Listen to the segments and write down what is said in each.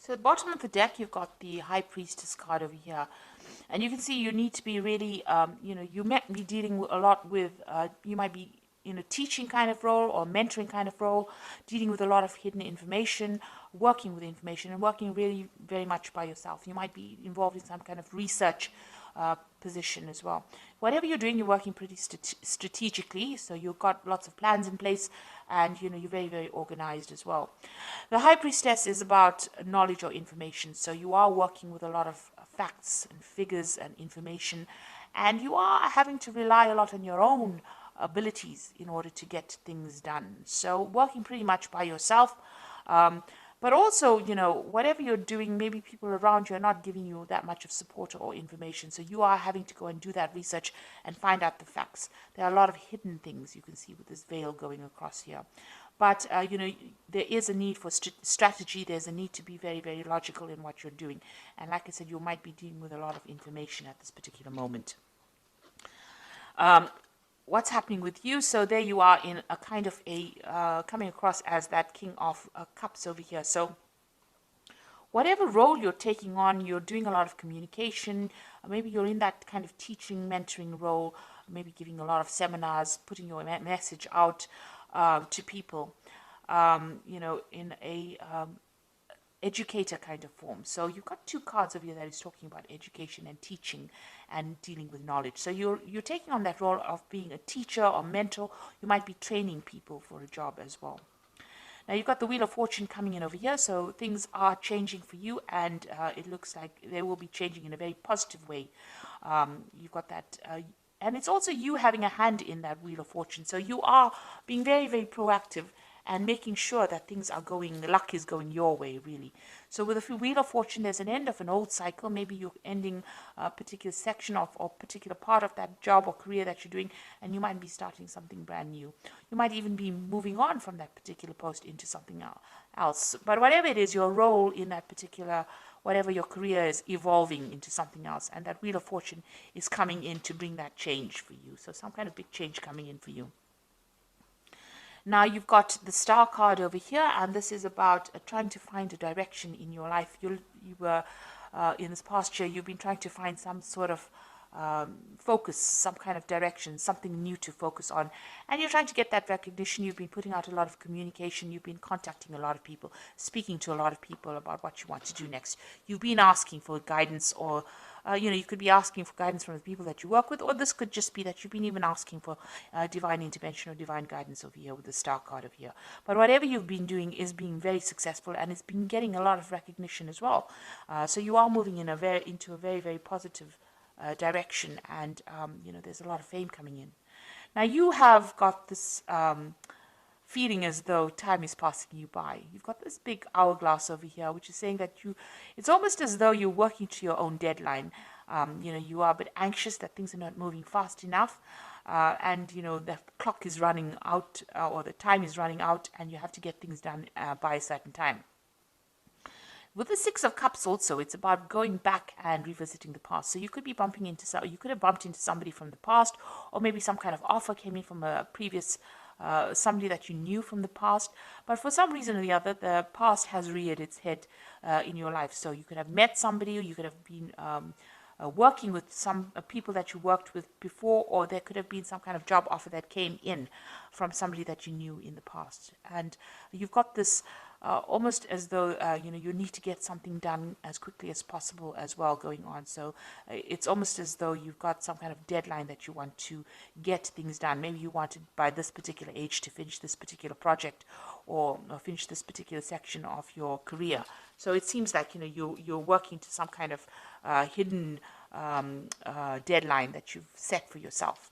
So at the bottom of the deck, you've got the High Priestess card over here. And you can see you need to be really, you might be dealing a lot with, you might be in a teaching kind of role or mentoring kind of role, dealing with a lot of hidden information, working with information, and working really very much by yourself. You might be involved in some kind of research position as well. Whatever you're doing, you're working pretty strategically, so you've got lots of plans in place, and you're very, very organized as well. The High Priestess is about knowledge or information, so you are working with a lot of facts and figures and information, and you are having to rely a lot on your own abilities in order to get things done. So working pretty much by yourself. But also, whatever you're doing, maybe people around you are not giving you that much of support or information. So you are having to go and do that research and find out the facts. There are a lot of hidden things you can see with this veil going across here. But, there is a need for strategy. There's a need to be very, very logical in what you're doing. And like I said, you might be dealing with a lot of information at this particular moment. What's happening with you? So there you are in a kind of coming across as that King of Cups over here. So whatever role you're taking on, you're doing a lot of communication. Maybe you're in that kind of teaching, mentoring role, maybe giving a lot of seminars, putting your message out to people, in a educator kind of form. So you've got two cards over here that is talking about education and teaching and dealing with knowledge. So you're taking on that role of being a teacher or mentor. You might be training people for a job as well. Now you've got the Wheel of Fortune coming in over here, so things are changing for you, and it looks like they will be changing in a very positive way. You've got that, and it's also you having a hand in that Wheel of Fortune. So you are being very, very proactive and making sure that things are going, luck is going your way, really. So with the Wheel of Fortune, there's an end of an old cycle. Maybe you're ending a particular section of or particular part of that job or career that you're doing, and you might be starting something brand new. You might even be moving on from that particular post into something else. But whatever it is, your role in that particular, whatever your career is, evolving into something else, and that Wheel of Fortune is coming in to bring that change for you. So some kind of big change coming in for you. Now you've got the Star card over here, and this is about trying to find a direction in your life. You were in this past year, you've been trying to find some sort of focus, some kind of direction, something new to focus on, and you're trying to get that recognition. You've been putting out a lot of communication. You've been contacting a lot of people, speaking to a lot of people about what you want to do next. You've been asking for guidance, or you could be asking for guidance from the people that you work with, or this could just be that you've been even asking for divine intervention or divine guidance over here with the Star card over here. But whatever you've been doing is being very successful, and it's been getting a lot of recognition as well. So you are moving in into a very, very positive direction, and there's a lot of fame coming in. Now you have got this feeling as though time is passing you by. You've got this big hourglass over here, which is saying that it's almost as though you're working to your own deadline. You are a bit anxious that things are not moving fast enough, and the clock is running out, or the time is running out, and you have to get things done by a certain time. With the Six of Cups also, it's about going back and revisiting the past. So you could be you could have bumped into somebody from the past, or maybe some kind of offer came in from a previous, somebody that you knew from the past. But for some reason or the other, the past has reared its head in your life. So you could have met somebody, or you could have been working with some people that you worked with before, or there could have been some kind of job offer that came in from somebody that you knew in the past. And you've got this almost as though you need to get something done as quickly as possible as well going on. So it's almost as though you've got some kind of deadline that you want to get things done. Maybe you wanted by this particular age to finish this particular project, or finish this particular section of your career. So it seems like you're working to some kind of hidden deadline that you've set for yourself.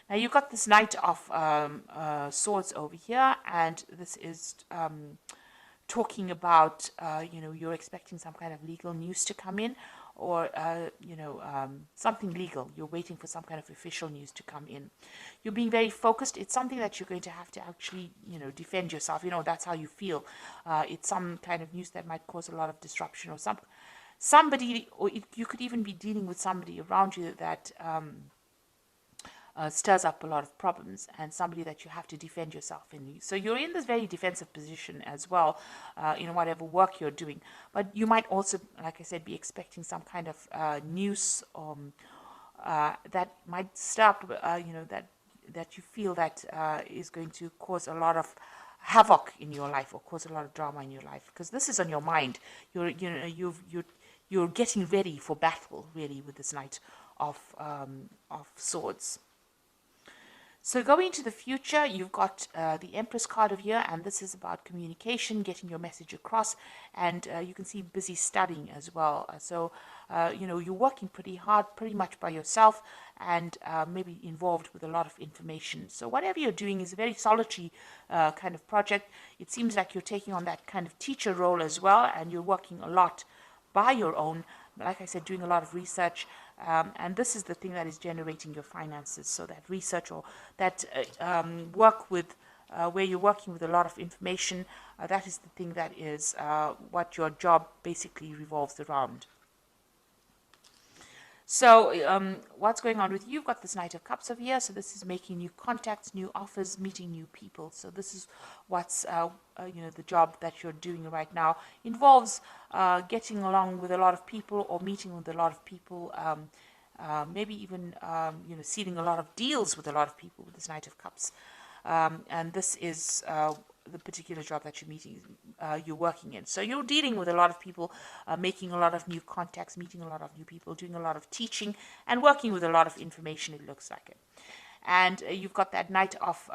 Now you've got this Knight of Swords over here, and this is talking about you're expecting some kind of legal news to come in, or something legal. You're waiting for some kind of official news to come in. You're being very focused. It's something that you're going to have to actually defend yourself. That's how you feel. It's some kind of news that might cause a lot of disruption, or somebody, or you could even be dealing with somebody around you that stirs up a lot of problems, and somebody that you have to defend yourself in. So you're in this very defensive position as well, in whatever work you're doing. But you might also, like I said, be expecting some kind of news that might stir up, that you feel that is going to cause a lot of havoc in your life or cause a lot of drama in your life, because this is on your mind. You're getting ready for battle, really, with this Knight of Swords. So going into the future, you've got the Empress card of here, and this is about communication, getting your message across, and you can see busy studying as well. You're working pretty hard, pretty much by yourself, and maybe involved with a lot of information. So whatever you're doing is a very solitary kind of project. It seems like you're taking on that kind of teacher role as well, and you're working a lot by your own, like I said, doing a lot of research, and this is the thing that is generating your finances. So that research or that work with where you're working with a lot of information, that is the thing that is what your job basically revolves around. So what's going on with you? You've got this Knight of Cups over here. So this is making new contacts, new offers, meeting new people. So this is what's, the job that you're doing right now. Involves getting along with a lot of people or meeting with a lot of people. Maybe even, sealing a lot of deals with a lot of people with this Knight of Cups. And this is the particular job that you're working in. So you're dealing with a lot of people, making a lot of new contacts, meeting a lot of new people, doing a lot of teaching, and working with a lot of information, it looks like it. And you've got that Knight of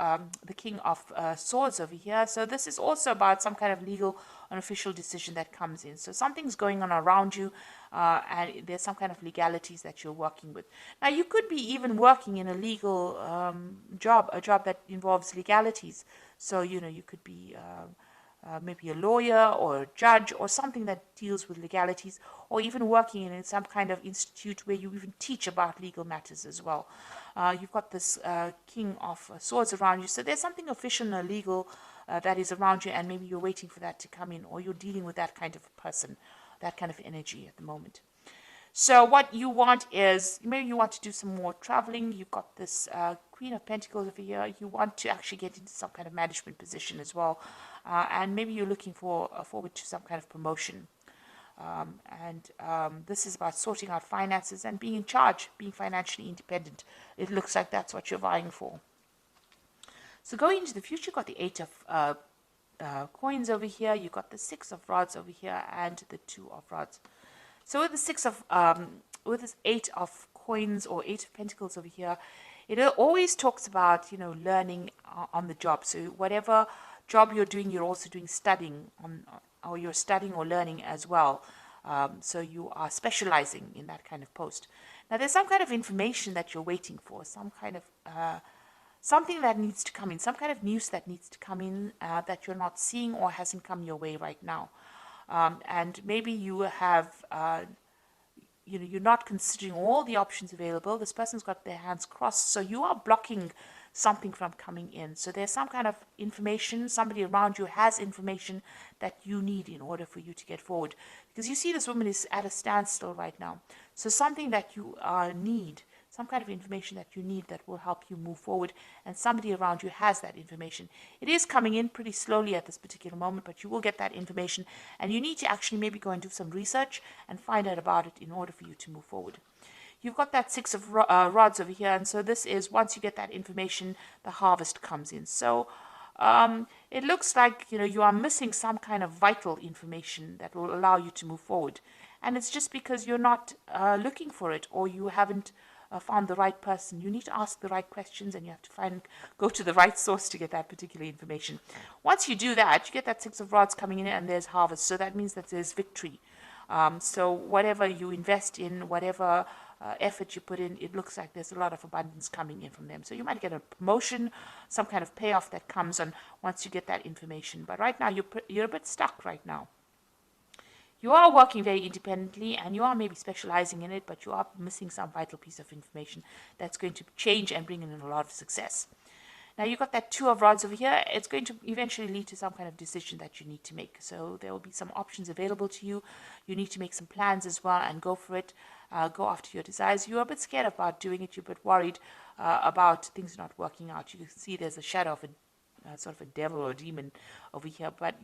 the King of Swords over here. So this is also about some kind of legal and official decision that comes in. So something's going on around you, and there's some kind of legalities that you're working with. Now, you could be even working in a legal job, a job that involves legalities. So, you could be maybe a lawyer or a judge or something that deals with legalities, or even working in some kind of institute where you even teach about legal matters as well. You've got this King of Swords around you. So there's something official and legal that is around you, and maybe you're waiting for that to come in, or you're dealing with that kind of person, that kind of energy at the moment. So what you want is, maybe you want to do some more traveling. You've got this Queen of Pentacles over here. You want to actually get into some kind of management position as well. And maybe you're looking forward to some kind of promotion. This is about sorting out finances and being in charge, being financially independent. It looks like that's what you're vying for. So going into the future, you've got the Eight of Coins over here. You've got the Six of Rods over here and the Two of Rods. So with the with this Eight of Coins or Eight of Pentacles over here, it always talks about, learning on the job. So whatever job you're doing, you're also doing studying or you're studying or learning as well. So you are specializing in that kind of post. Now there's some kind of information that you're waiting for, some kind of something that needs to come in, some kind of news that needs to come in that you're not seeing or hasn't come your way right now. And maybe you have, you're not considering all the options available. This person's got their hands crossed, so you are blocking something from coming in. So there's some kind of information, somebody around you has information that you need in order for you to get forward. Because you see this woman is at a standstill right now. So something that you need, some kind of information that you need that will help you move forward, and somebody around you has that information. It is coming in pretty slowly at this particular moment, but you will get that information, and you need to actually maybe go and do some research and find out about it in order for you to move forward. You've got that Six of Rods over here, and so this is, once you get that information, the harvest comes in. So it looks like, you are missing some kind of vital information that will allow you to move forward. And it's just because you're not looking for it, or you haven't found the right person. You need to ask the right questions, and you have to go to the right source to get that particular information. Once you do that, you get that Six of Rods coming in, and there's harvest. So that means that there's victory. So whatever you invest in, whatever effort you put in, it looks like there's a lot of abundance coming in from them. So you might get a promotion, some kind of payoff that comes on once you get that information. But right now, you're a bit stuck right now. You are working very independently, and you are maybe specializing in it, but you are missing some vital piece of information that's going to change and bring in a lot of success. Now you've got that Two of Rods over here. It's going to eventually lead to some kind of decision that you need to make. So there will be some options available to you. You need to make some plans as well and go for it. go after your desires. You're a bit scared about doing it. You're a bit worried about things not working out. You can see there's a shadow of a sort of a devil or a demon over here, but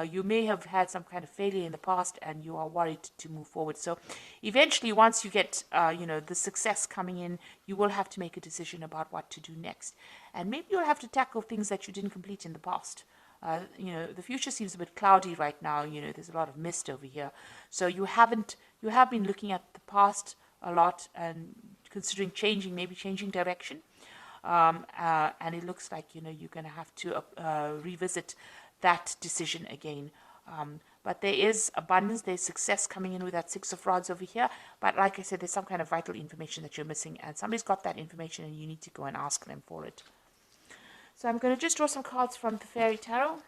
you may have had some kind of failure in the past and you are worried to move forward. So eventually, once you get the success coming in, you will have to make a decision about what to do next, and maybe you'll have to tackle things that you didn't complete in the past. The future seems a bit cloudy right now. There's a lot of mist over here, so you have been looking at the past a lot and considering maybe changing direction. And it looks like you're going to have to revisit that decision again. But there is abundance, there's success coming in with that Six of Rods over here. But like I said, there's some kind of vital information that you're missing, and somebody's got that information, and you need to go and ask them for it. So I'm going to just draw some cards from the Fairy Tarot,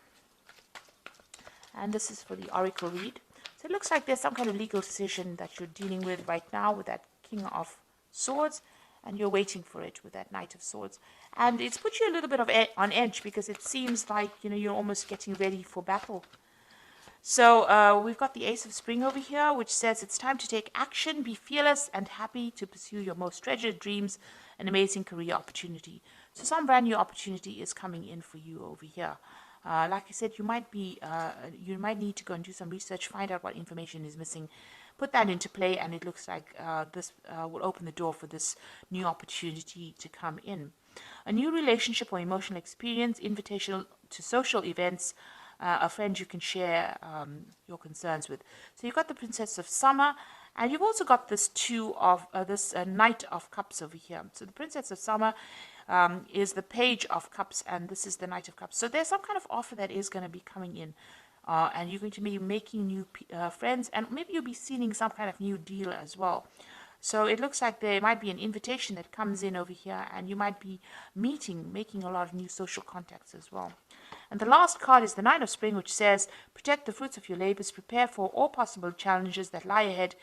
and this is for the Oracle read. So it looks like there's some kind of legal decision that you're dealing with right now with that King of Swords, and you're waiting for it with that Knight of Swords. And it's put you a little bit on edge, because it seems like you're almost getting ready for battle. So we've got the Ace of Spring over here, which says it's time to take action, be fearless and happy to pursue your most treasured dreams, an amazing career opportunity. So some brand new opportunity is coming in for you over here. Like I said, you might need to go and do some research, find out what information is missing, put that into play, and it looks like this will open the door for this new opportunity to come in. A new relationship or emotional experience, invitation to social events, a friend you can share your concerns with. So you've got the Princess of Summer, and you've also got this Knight of Cups over here. So the Princess of Summer is the Page of Cups, and this is the Knight of Cups. So there's some kind of offer that is going to be coming in. And you're going to be making new friends, and maybe you'll be sealing some kind of new deal as well. So it looks like there might be an invitation that comes in over here, and you might be making a lot of new social contacts as well. And the last card is the Nine of Spring, which says, protect the fruits of your labors, prepare for all possible challenges that lie ahead.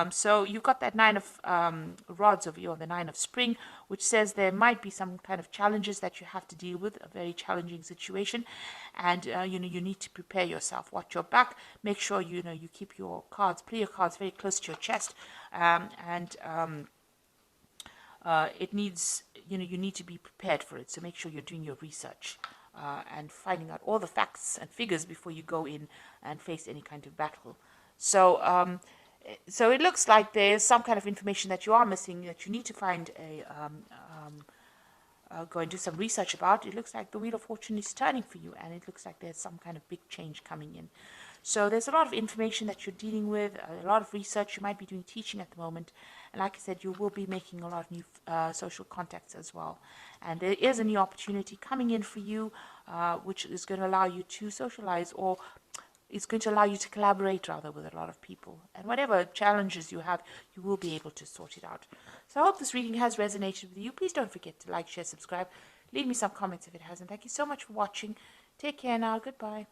So you've got that Nine of Rods over here, or the Nine of Spring, which says there might be some kind of challenges that you have to deal with, a very challenging situation, and you need to prepare yourself. Watch your back. Make sure you keep your cards, play your cards very close to your chest, it needs you need to be prepared for it. So make sure you're doing your research and finding out all the facts and figures before you go in and face any kind of battle. So so it looks like there's some kind of information that you are missing, that you need to find go and do some research about. It looks like the Wheel of Fortune is turning for you, and it looks like there's some kind of big change coming in. So there's a lot of information that you're dealing with, a lot of research. You might be doing teaching at the moment, and like I said, you will be making a lot of new social contacts as well. And there is a new opportunity coming in for you, which is going to allow you to socialize, or it's going to allow you to collaborate rather with a lot of people. And whatever challenges you have, you will be able to sort it out. So I hope this reading has resonated with you. Please don't forget to like, share, subscribe. Leave me some comments if it hasn't. Thank you so much for watching. Take care now. Goodbye.